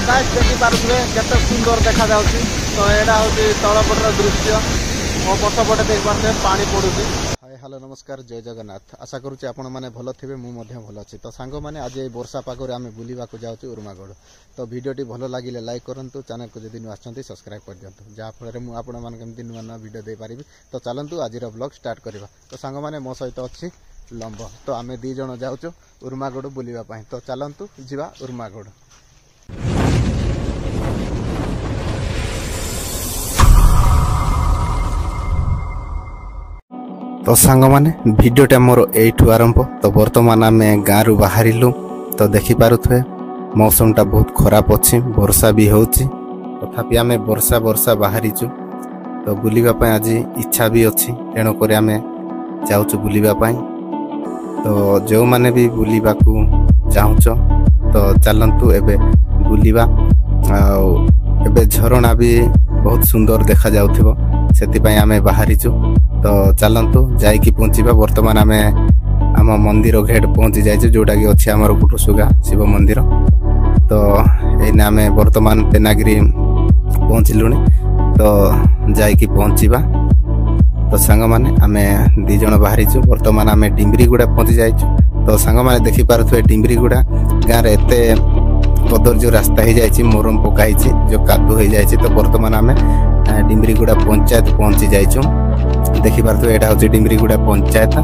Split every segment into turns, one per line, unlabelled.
Guys देखि पारुथबे केते सुंदर देखा जाउची। तो एडा होची तळपटर दृश्य ओ पछपटे देख पारते पानी पडुची। हाय हेलो नमस्कार जय जगन्नाथ। आशा करूची आपण माने भलो थिबे मु मध्ये भलो अछि। तो सांगो माने आज ए वर्षा पागरे आमे बुलीबा को जाउची उर्मागड। तो वीडियोटी भलो लागिले लाइक करंतु, चैनल को जदि नु आछंती सब्सक्राइब कर दियंतु, जा फଳରେ मु आपण मान केमति नुवा नुवा वीडियो दे पारिबी। तो चलंतु आजिर ब्लॉग स्टार्ट करबा। तो सांगो माने मो सहित अछि लंबो। तो आमे दी जण जाउचो उर्मागड बुलीबा पई। तो चलंतु जिवा उर्मागड। तो सांग माने वीडियोटा मोर एठू आरंभ। तो वर्तमान आम गाँव बाहरिलु। तो देखि पारुथे मौसमटा बहुत खराब अच्छी, वर्षा भी होची। तथापि आम वर्षा बाहरीचु। तो बुलिबा पई आज इच्छा भी अच्छी, तेणु कर आम जाऊचु बुलिबा पई। तो जो माने भी बुलिबा को चाहुच तो चलंतु एबे बुलिबा। एबे झरणा भी बहुत सुंदर देखा जाउथिबो, सेति पई आम बाहरीचु। तो चलंतु जाइकी पहुँचीबा। वर्तमान आम आम मंदिर घेट पहुँची जाइए, जोटा कि अच्छे आमर कुटुसुगा शिव मंदिर। तो एने आम वर्तमान पेनागिरी पहुँचलुणी। तो जाइकी पहुँचीबा। तो सांग माने आम दी जण बाहरीचु। वर्तमान आम डिम्बरीगुड़ा पहुँची जाइचु। तो सांग माने देखि पारुथबे डिम्बरीगुड़ा गाँव रे एते कदर्य रास्ता हो जाइए, मोरम पकाई जो कादू हो जाइए। तो वर्तमान आम डिम्बरीगुड़ा पंचायत पहुँची जाइचु। देखि पारुथबे एटा होची डिम्बरीगुड़ा पंचायत,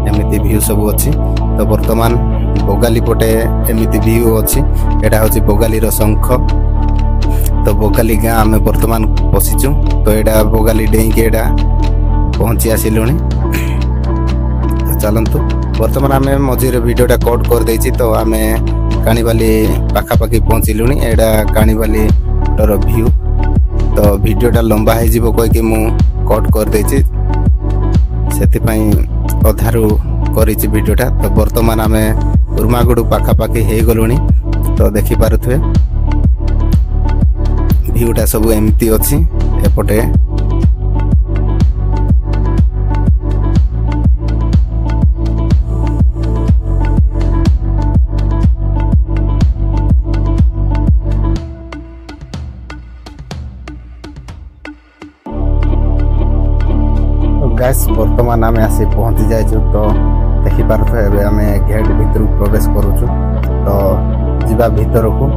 एमिति व्यू सब अच्छी। तो वर्तमान बोगाली पटे एमिति व्यू अच्छी। एटा होची बोगाली रो शंख। तो बोगाली गाँ आम वर्तमान पशिचु। तो एटा बोगाली डेईके एटा पहुँची आसिलुणी। तो चलंतु वर्तमान आम मझिरे वीडियोटा कट कर देछि। तो आम काणीबाली पाखापाखि पहुँचलुणी। एटा काणीबाली रो व्यू। तो वीडियोटा लंबा हो जिवो कहि मु कट कर देछि, सेतिपई अधारू करिछि वीडियोटा। तो वर्तमान आम उर्मागड पाखापाखि हो गलुणी। तो देखि पारुथबे व्यूटा सब एमती अछि एपटे। गाइस वर्तमान आम आसी पहुँची जाइछु। तो देखि पारुथबे एबे आम गेट भितर प्रवेश करूछु। तो जिबा भितर को।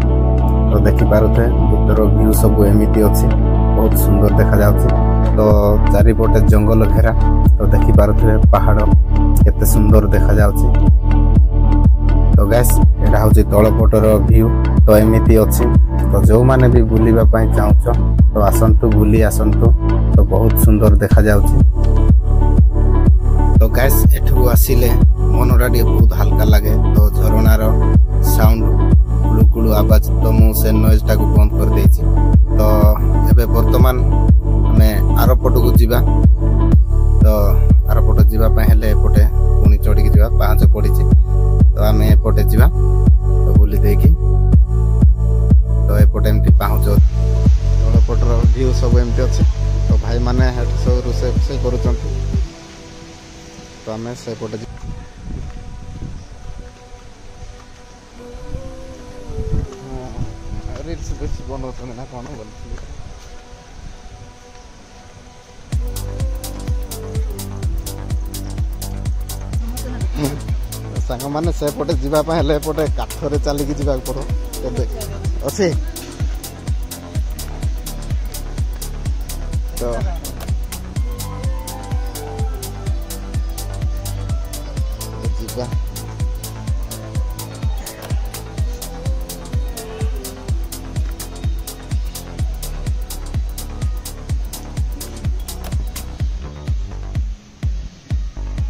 तो देखि पारुथबे भितर व्यू सब एमिति अछि, बहुत सुंदर देखा जाउछि। तो चारिपटे जंगल घेरा। तो देखि पारुथबे पहाड़ केते सुंदर देखा जाउछि। तो गाइस एटा होछि तळपटर व्यू। तो एमिति अछि। तो जो माने भी बुलिबा पई चाहुछ तो आसंतु बुली आसंतु। तो बहुत सुंदर देखा जाउछि। तो गैस एठू आसिले मनटा टे बहुत हल्का लगे। तो झरणार साउंड कुळुकुळु आवाज, तो मु से नॉइज टाको बंद कर देछि। तो एबे वर्तमान हमें आरपट को जिबा। तो आरपट जिबा पय हेले एपटे पुनी चढ़ी के जिबा, पांच पड़िछि। तो आमे एपटे जिबा। तो बुली देकी तो एपटे एमती पाहुच तळपटर व्यू सब एमती अछि। तो भाई माने हेड सब रोसे करूछंती। तो आम से पटे रील्स बेस बनाते ना कौन बोलते सांग माने से पटे जीवा पय हेले पटे काठरे चली की जीवा पड़ो केबे अछि। तो जीवा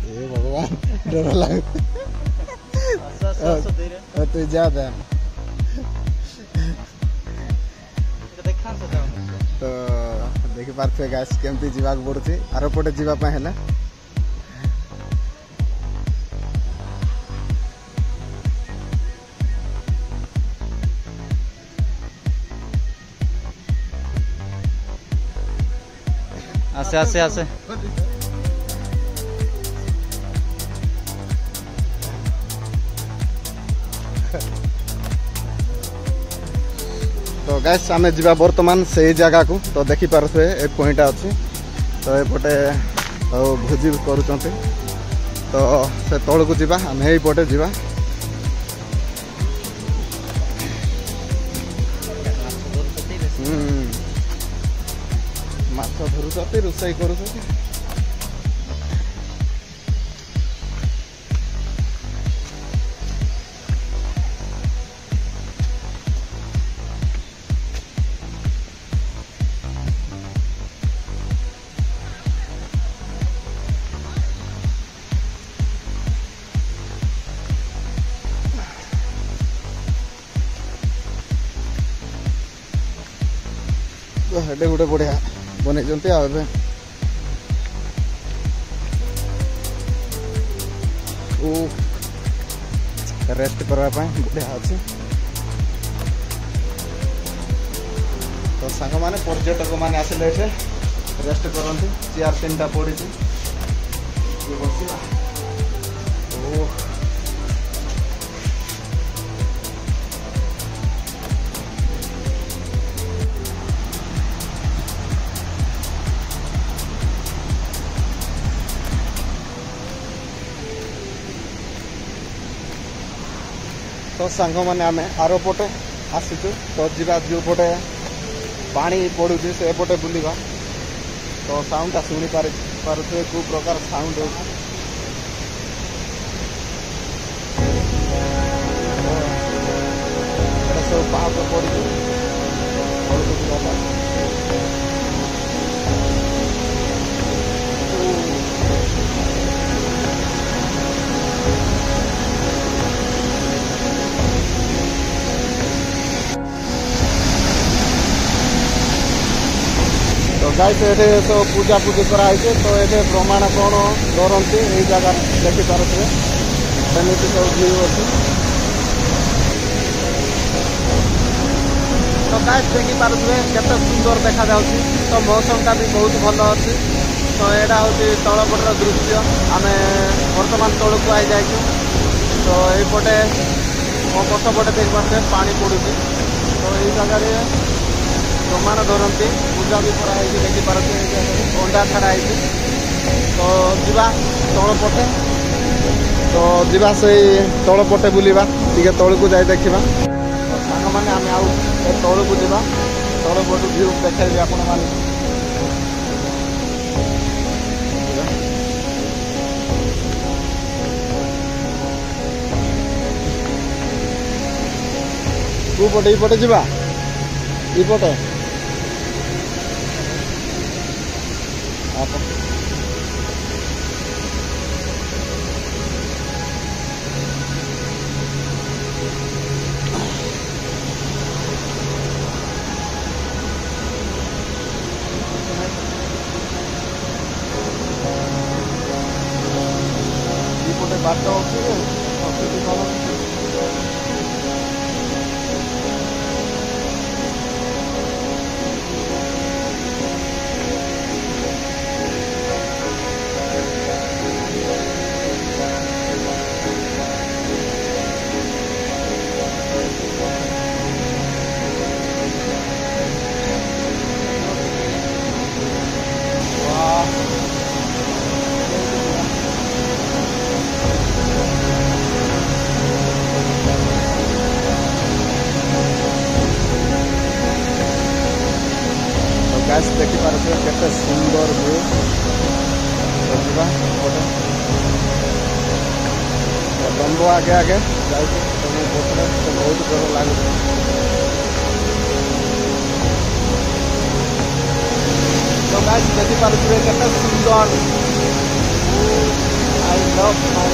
ए भगवान डर लगे। तो जा दे। तो देखि पारछे गाइस केमती जीवा पड़ुछि। आरो पटे जीवा पय हेले आसे आसे आसे गाइस आमे जिबा वर्तमान से जगह को तो देखि पारथुए ए पॉइंटा अछि तो एपटे भोजी करूचंते तो से तळ को जिबा आमे एई पटे जिबा माछ धरुचते रोसई करूचते हेडे गोटे बढ़िया बन रेस्ट करने बढ़िया अच्छे तो सांग मैंने पर्यटक मैंने आसिले रेस्ट करती चेयर 3टा पड़ी बस तो सांग मैंने आम आर पटे आसीचु तो जीवा जो पटे पानी पड़ू से पटे बुलवा तो साउंडटा शुणी पारे कौ प्रकार साउंड हो सब पाप पड़ी तो गाइस ये तो पूजा पूजी कराई तो ये प्रमाण कौन डरती यही जगह देखिपे सेमती सब व्यू अच्छी तो गाइस देखिपे केते सुंदर देखा जाउछि तो मौसमटा भी बहुत भल अच्छी तो यहाँ हूँ तलपटर दृश्य आम बर्तमान तौक आई जाइए तो यपटे पछपटे देख पारे पानी पड़ू तो यही जगह प्रमाण धरती पूजा भी कराई देखिपारे अंडा छाड़ा तो जीवा तल पटे तो जीवा से तल पटे बुलवा टे तल को जाए देखा तो सांग मैंने आम आउ तल को जा तल पटू व्यू देखी आपण मैंने कौ पटे ये जा ये पटे बाट गाइस देखिपारे केते सुंदर व्यू दंडो आगे आगे जाए बहुत डर लगे तो गाइस देखिपारे केते सुंदर आई लव माय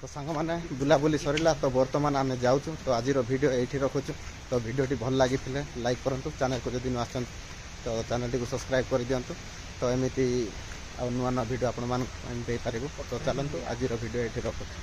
ସାଙ୍ଗମାନେ ବୁଲାବୁଲି ସରିଲା ତ ବର୍ତ୍ତମାନ ଆମେ ଯାଉଛୁ। ତ ଆଜିର ଭିଡ଼ିଓ ଏଇଠି ରଖୁଛୁ। ତ ଭିଡ଼ିଓଟି ଭଲ ଲାଗିଥିଲେ ଲାଇକ୍ କରନ୍ତୁ, ଚ୍ୟାନେଲକୁ ଯଦି ନୂଆ ଆସନ୍ତି ତ ଚ୍ୟାନେଲଟିକୁ ସବସ୍କ୍ରାଇବ୍ କରିଦିଅନ୍ତୁ। ତ ଏମିତି ଆଉ ନୂଆ ନୂଆ ଭିଡ଼ିଓ ଆପଣମାନଙ୍କୁ ଦେଇପାରିବୁ। ତ ଚାଲନ୍ତୁ ଆଜିର ଭିଡ଼ିଓ ଏଇଠି ରଖୁଛୁ।